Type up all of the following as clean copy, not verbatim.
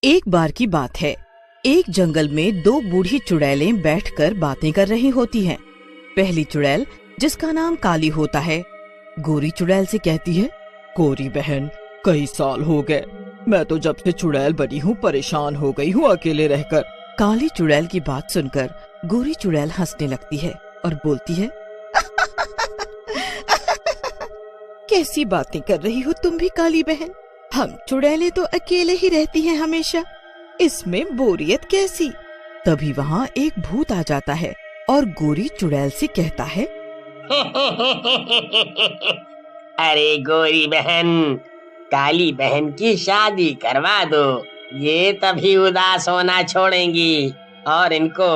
एक बार की बात है, एक जंगल में दो बूढ़ी चुड़ैलें बैठकर बातें कर रही होती हैं। पहली चुड़ैल, जिसका नाम काली होता है, गोरी चुड़ैल से कहती है, गोरी बहन, कई साल हो गए, मैं तो जब से चुड़ैल बनी हूँ परेशान हो गई हूँ अकेले रहकर। काली चुड़ैल की बात सुनकर गोरी चुड़ैल हंसने लगती है और बोलती है, कैसी बातें कर रही हो तुम भी काली बहन, हम चुड़ैलें तो अकेले ही रहती हैं हमेशा, इसमें बोरियत कैसी। तभी वहाँ एक भूत आ जाता है और गोरी चुड़ैल से कहता है, अरे गोरी बहन, काली बहन की शादी करवा दो, ये तभी उदास होना छोड़ेंगी और इनको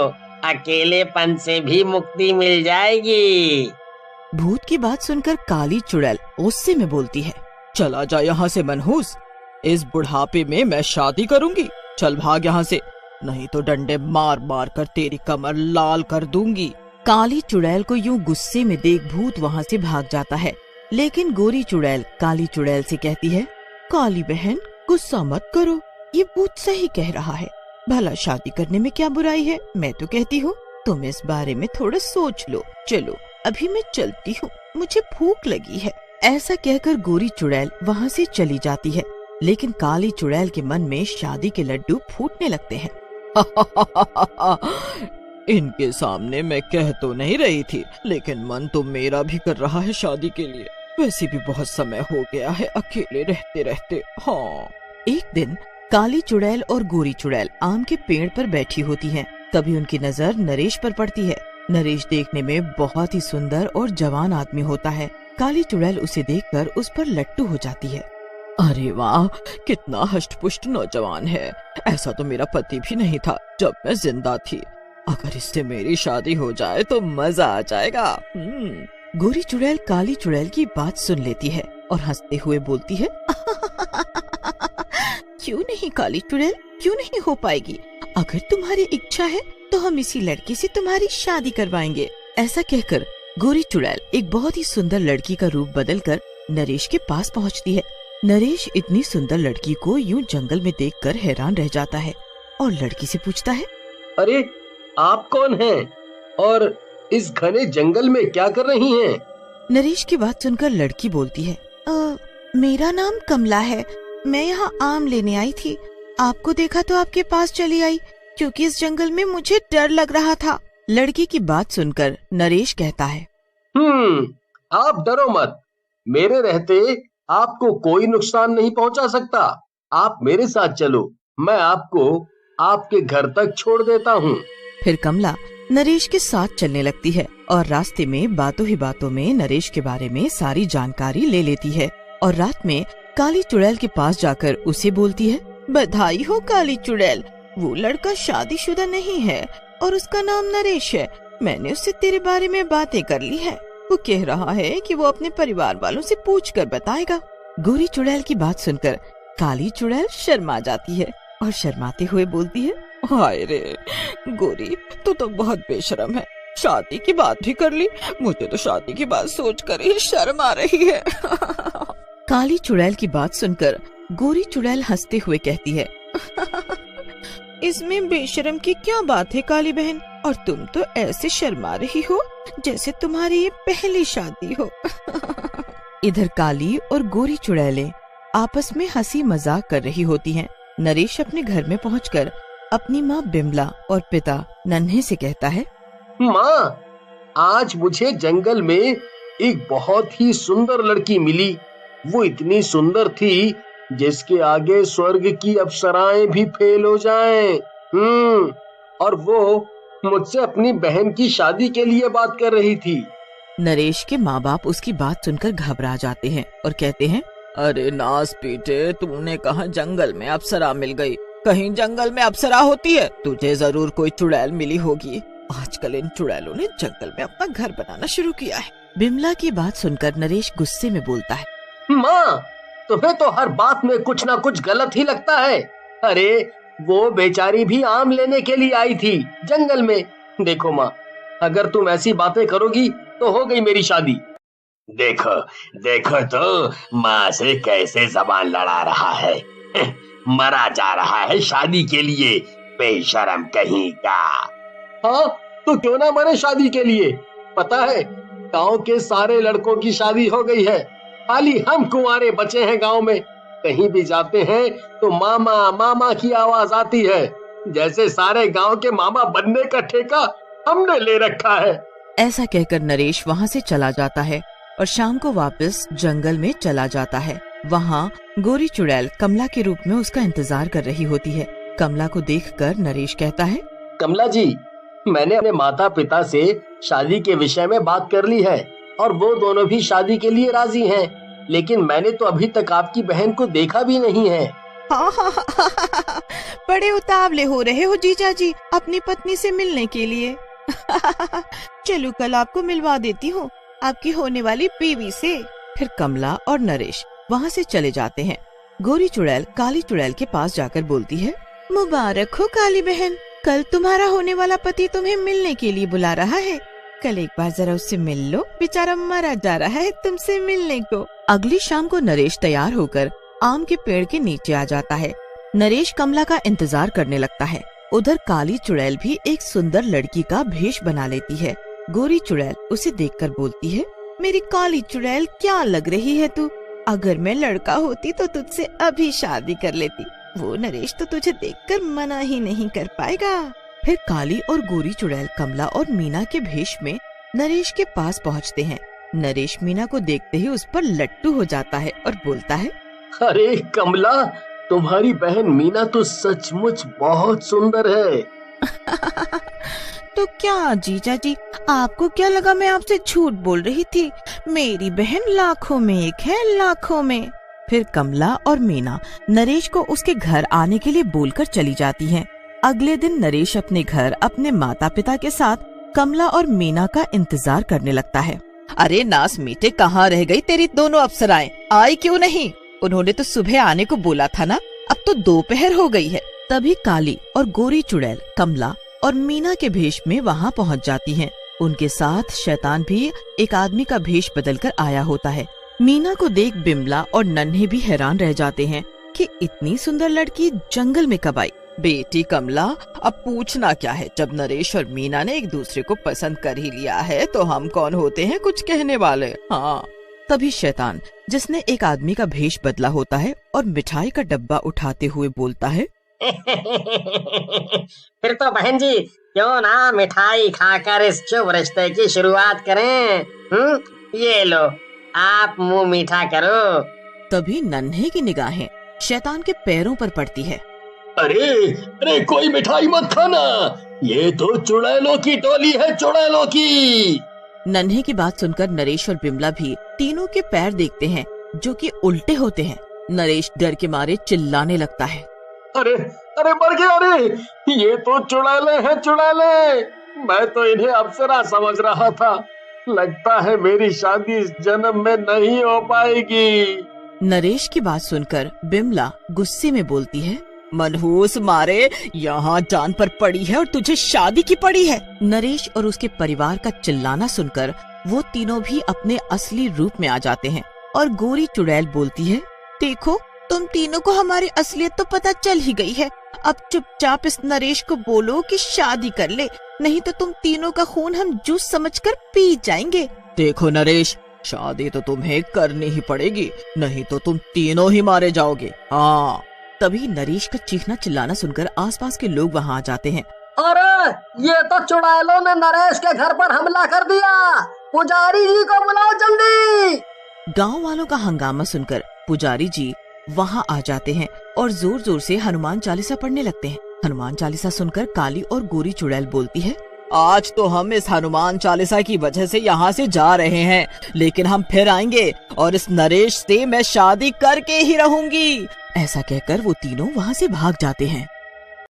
अकेलेपन से भी मुक्ति मिल जाएगी। भूत की बात सुनकर काली चुड़ैल गुस्से में बोलती है, चला जा यहाँ से मनहूस, इस बुढ़ापे में मैं शादी करूंगी, चल भाग यहाँ से, नहीं तो डंडे मार मार कर तेरी कमर लाल कर दूंगी। काली चुड़ैल को यूं गुस्से में देख भूत वहाँ से भाग जाता है, लेकिन गोरी चुड़ैल काली चुड़ैल से कहती है, काली बहन गुस्सा मत करो, ये भूत सही कह रहा है, भला शादी करने में क्या बुराई है, मैं तो कहती हूँ तुम इस बारे में थोड़ा सोच लो, चलो अभी मैं चलती हूँ, मुझे भूख लगी है। ऐसा कहकर गोरी चुड़ैल वहाँ से चली जाती है, लेकिन काली चुड़ैल के मन में शादी के लड्डू फूटने लगते हैं। इनके सामने मैं कह तो नहीं रही थी, लेकिन मन तो मेरा भी कर रहा है शादी के लिए, वैसे भी बहुत समय हो गया है अकेले रहते रहते। हाँ। एक दिन काली चुड़ैल और गोरी चुड़ैल आम के पेड़ पर बैठी होती हैं। तभी उनकी नजर नरेश पर पड़ती है। नरेश देखने में बहुत ही सुंदर और जवान आदमी होता है। काली चुड़ैल उसे देखकर उस पर लट्टू हो जाती है। अरे वाह, कितना हष्ट-पुष्ट नौजवान है, ऐसा तो मेरा पति भी नहीं था जब मैं जिंदा थी, अगर इससे मेरी शादी हो जाए तो मजा आ जाएगा। गोरी चुड़ैल काली चुड़ैल की बात सुन लेती है और हंसते हुए बोलती है, क्यों नहीं काली चुड़ैल, क्यों नहीं हो पाएगी, अगर तुम्हारी इच्छा है तो हम इसी लड़की से तुम्हारी शादी करवाएंगे। ऐसा कहकर गोरी चुड़ैल एक बहुत ही सुंदर लड़की का रूप बदलकर नरेश के पास पहुंचती है। नरेश इतनी सुंदर लड़की को यूं जंगल में देखकर हैरान रह जाता है और लड़की से पूछता है, अरे आप कौन हैं और इस घने जंगल में क्या कर रही हैं? नरेश की बात सुनकर लड़की बोलती है, मेरा नाम कमला है, मैं यहाँ आम लेने आई थी, आपको देखा तो आपके पास चली आई, क्योंकि इस जंगल में मुझे डर लग रहा था। लड़की की बात सुनकर नरेश कहता है, आप डरो मत, मेरे रहते आपको कोई नुकसान नहीं पहुंचा सकता, आप मेरे साथ चलो, मैं आपको आपके घर तक छोड़ देता हूँ। फिर कमला नरेश के साथ चलने लगती है और रास्ते में बातों ही बातों में नरेश के बारे में सारी जानकारी ले लेती है और रात में काली चुड़ैल के पास जाकर उसे बोलती है, बधाई हो काली चुड़ैल, वो लड़का शादीशुदा नहीं है और उसका नाम नरेश है, मैंने उससे तेरे बारे में बातें कर ली है, वो कह रहा है कि वो अपने परिवार वालों से पूछकर बताएगा। गोरी चुड़ैल की बात सुनकर काली चुड़ैल शर्मा जाती है और शर्माते हुए बोलती है, हाय रे गोरी, तू तो बहुत बेशरम है, शादी की बात भी कर ली, मुझे तो शादी की बात सोचकर ही शर्म आ रही है। काली चुड़ैल की बात सुनकर गोरी चुड़ैल हंसते हुए कहती है, इसमें बेशरम की क्या बात है काली बहन, और तुम तो ऐसे शर्मा रही हो जैसे तुम्हारी ये पहली शादी हो। इधर काली और गोरी चुड़ैलें आपस में हंसी मजाक कर रही होती हैं। नरेश अपने घर में पहुंचकर अपनी माँ बिमला और पिता नन्हे से कहता है, माँ, आज मुझे जंगल में एक बहुत ही सुंदर लड़की मिली, वो इतनी सुंदर थी जिसके आगे स्वर्ग की अप्सराएं भी फेल हो जाएं। और वो मुझसे अपनी बहन की शादी के लिए बात कर रही थी। नरेश के माँ बाप उसकी बात सुनकर घबरा जाते हैं और कहते हैं, अरे नास पीटे, तूने कहा जंगल में अप्सरा मिल गई, कहीं जंगल में अप्सरा होती है, तुझे जरूर कोई चुड़ैल मिली होगी, आजकल इन चुड़ैलों ने जंगल में अपना घर बनाना शुरू किया है। बिमला की बात सुनकर नरेश गुस्से में बोलता है, माँ, तुम्हें तो हर बात में कुछ ना कुछ गलत ही लगता है, अरे वो बेचारी भी आम लेने के लिए आई थी जंगल में, देखो माँ, अगर तुम ऐसी बातें करोगी तो हो गई मेरी शादी। देखो देखो तो माँ से कैसे जबान लड़ा रहा है, मरा जा रहा है शादी के लिए, बेशरम कहीं का। हाँ तो क्यों ना मरे शादी के लिए। पता है गांव के सारे लड़कों की शादी हो गई है, खाली हम कुंवारे बचे हैं गांव में। कहीं भी जाते हैं तो मामा मामा की आवाज आती है, जैसे सारे गांव के मामा बनने का ठेका हमने ले रखा है। ऐसा कहकर नरेश वहाँ से चला जाता है और शाम को वापस जंगल में चला जाता है। वहाँ गोरी चुड़ैल कमला के रूप में उसका इंतजार कर रही होती है। कमला को देखकर नरेश कहता है, कमला जी, मैंने अपने माता पिता से शादी के विषय में बात कर ली है और वो दोनों भी शादी के लिए राजी हैं, लेकिन मैंने तो अभी तक आपकी बहन को देखा भी नहीं है। बड़े उतावले हो रहे हो जीजा जी अपनी पत्नी से मिलने के लिए। चलो कल आपको मिलवा देती हूँ आपकी होने वाली बीवी से। फिर कमला और नरेश वहाँ से चले जाते हैं। गोरी चुड़ैल काली चुड़ैल के पास जाकर बोलती है, मुबारक हो काली बहन, कल तुम्हारा होने वाला पति तुम्हें मिलने के लिए बुला रहा है। कल एक बार जरा उससे मिल लो, बेचारा मरा जा रहा है तुमसे मिलने को। अगली शाम को नरेश तैयार होकर आम के पेड़ के नीचे आ जाता है। नरेश कमला का इंतजार करने लगता है। उधर काली चुड़ैल भी एक सुंदर लड़की का भेष बना लेती है। गोरी चुड़ैल उसे देखकर बोलती है, मेरी काली चुड़ैल क्या लग रही है तू, अगर मैं लड़का होती तो तुझसे अभी शादी कर लेती। वो नरेश तो तुझे देखकर मना ही नहीं कर पाएगा। फिर काली और गोरी चुड़ैल कमला और मीना के भेष में नरेश के पास पहुँचते हैं। नरेश मीना को देखते ही उस पर लट्टू हो जाता है और बोलता है, अरे कमला, तुम्हारी बहन मीना तो सचमुच बहुत सुंदर है। तो क्या जीजा जी, आपको क्या लगा मैं आपसे झूठ बोल रही थी? मेरी बहन लाखों में एक है, लाखों में। फिर कमला और मीना नरेश को उसके घर आने के लिए बोलकर चली जाती हैं। अगले दिन नरेश अपने घर अपने माता पिता के साथ कमला और मीना का इंतजार करने लगता है। अरे नास मीठे, कहाँ रह गई तेरी दोनों अप्सराएं? आई क्यों नहीं? उन्होंने तो सुबह आने को बोला था ना, अब तो दोपहर हो गई है। तभी काली और गोरी चुड़ैल कमला और मीना के भेष में वहाँ पहुँच जाती हैं। उनके साथ शैतान भी एक आदमी का भेष बदलकर आया होता है। मीना को देख बिमला और नन्हे भी हैरान रह जाते हैं कि इतनी सुंदर लड़की जंगल में कब आई। बेटी कमला, अब पूछना क्या है, जब नरेश और मीना ने एक दूसरे को पसंद कर ही लिया है तो हम कौन होते हैं कुछ कहने वाले। हाँ। तभी शैतान, जिसने एक आदमी का भेष बदला होता है और मिठाई का डब्बा उठाते हुए बोलता है, फिर तो बहन जी क्यों ना मिठाई खाकर इस शुभ रिश्ते की शुरुआत करें। ये लो, आप मुंह मीठा करो। तभी नन्हे की निगाहें शैतान के पैरों पर पड़ती है। अरे अरे, कोई मिठाई मत खाना, ये तो चुड़ैलों की टोली है, चुड़ैलों की। नन्हे की बात सुनकर नरेश और बिमला भी तीनों के पैर देखते हैं जो कि उल्टे होते हैं। नरेश डर के मारे चिल्लाने लगता है, अरे अरे मर गया, अरे ये तो चुड़ैले हैं, चुड़ैले। मैं तो इन्हें अप्सरा समझ रहा था, लगता है मेरी शादी इस जन्म में नहीं हो पाएगी। नरेश की बात सुनकर बिमला गुस्से में बोलती है, मनहूस मारे, यहाँ जान पर पड़ी है और तुझे शादी की पड़ी है। नरेश और उसके परिवार का चिल्लाना सुनकर वो तीनों भी अपने असली रूप में आ जाते हैं और गोरी चुड़ैल बोलती है, देखो तुम तीनों को हमारी असलियत तो पता चल ही गई है, अब चुपचाप इस नरेश को बोलो कि शादी कर ले, नहीं तो तुम तीनों का खून हम जूस समझकर पी जाएंगे। देखो नरेश, शादी तो तुम्हें करनी ही पड़ेगी, नहीं तो तुम तीनों ही मारे जाओगे। हाँ। तभी नरेश का चीखना चिल्लाना सुनकर आसपास के लोग वहाँ आ जाते हैं। अरे ये तो चुड़ैलों ने नरेश के घर पर हमला कर दिया, पुजारी जी को बुलाओ जल्दी। गांव वालों का हंगामा सुनकर पुजारी जी वहाँ आ जाते हैं और जोर जोर से हनुमान चालीसा पढ़ने लगते हैं। हनुमान चालीसा सुनकर काली और गोरी चुड़ैल बोलती है, आज तो हम इस हनुमान चालीसा की वजह से यहाँ से जा रहे हैं, लेकिन हम फिर आएंगे और इस नरेश से मैं शादी करके ही रहूंगी। ऐसा कहकर वो तीनों वहाँ से भाग जाते हैं।